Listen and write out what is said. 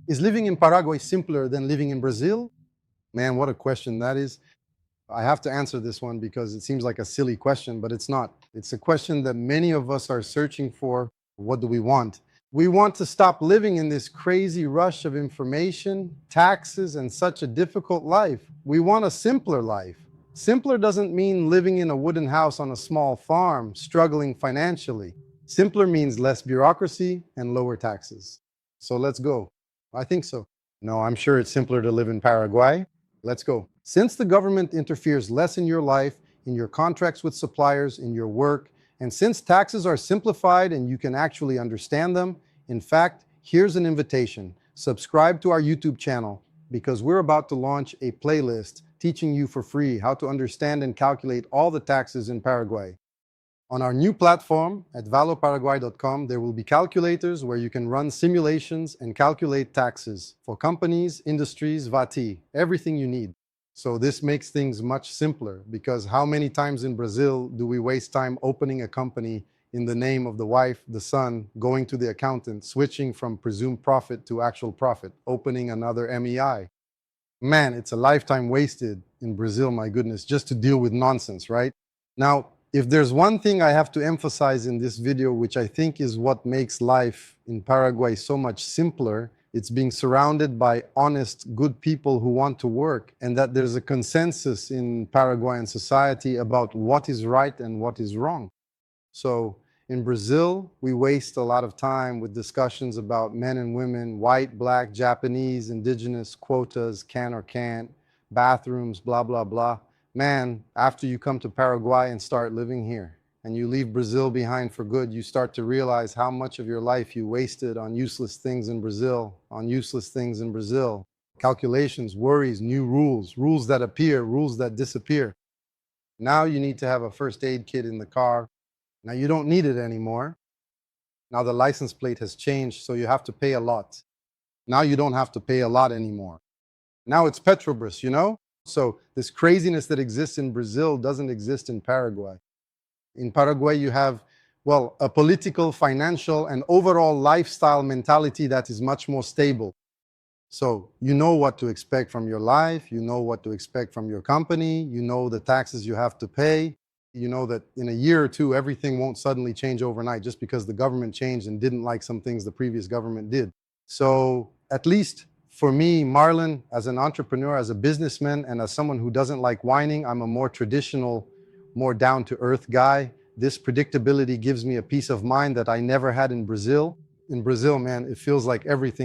Is living in Paraguay simpler than living in Brazil? Man, what a question that is. I have to answer this one because it seems like a silly question, but it's not. It's a question that many of us are searching for. What do we want? We want to stop living in this crazy rush of information, taxes, and such a difficult life. We want a simpler life. Simpler doesn't mean living in a wooden house on a small farm, struggling financially. Simpler means less bureaucracy and lower taxes. So let's go. I think so. No, I'm sure it's simpler to live in Paraguay. Let's go. Since the government interferes less in your life, in your contracts with suppliers, in your work, and since taxes are simplified and you can actually understand them, in fact, here's an invitation. Subscribe to our YouTube channel because we're about to launch a playlist teaching you for free how to understand and calculate all the taxes in Paraguay. On our new platform at valoparaguay.com, there will be calculators where you can run simulations and calculate taxes for companies, industries, VAT, everything you need. So this makes things much simpler because how many times in Brazil do we waste time opening a company in the name of the wife, the son, going to the accountant, switching from presumed profit to actual profit, opening another MEI? Man, it's a lifetime wasted in Brazil, my goodness, just to deal with nonsense, right? Now, if there's one thing I have to emphasize in this video, which I think is what makes life in Paraguay so much simpler, it's being surrounded by honest, good people who want to work, and that there's a consensus in Paraguayan society about what is right and what is wrong. So in Brazil, we waste a lot of time with discussions about men and women, white, black, Japanese, indigenous, quotas, can or can't, bathrooms, blah, blah, blah. Man, after you come to Paraguay and start living here, and you leave Brazil behind for good, you start to realize how much of your life you wasted on useless things in Brazil, calculations, worries, new rules, rules that appear, rules that disappear. Now you need to have a first aid kit in the car. Now you don't need it anymore. Now the license plate has changed, so you have to pay a lot. Now you don't have to pay a lot anymore. Now it's Petrobras, you know? So this craziness that exists in Brazil doesn't exist in Paraguay. In Paraguay, you have, well, a political, financial, and overall lifestyle mentality that is much more stable. So you know what to expect from your life, you know what to expect from your company, you know the taxes you have to pay. You know that in a year or two, everything won't suddenly change overnight just because the government changed and didn't like some things the previous government did. So at least for me, Marlon, as an entrepreneur, as a businessman, and as someone who doesn't like whining, I'm a more traditional, more down-to-earth guy. This predictability gives me a peace of mind that I never had in Brazil. In Brazil, man, it feels like everything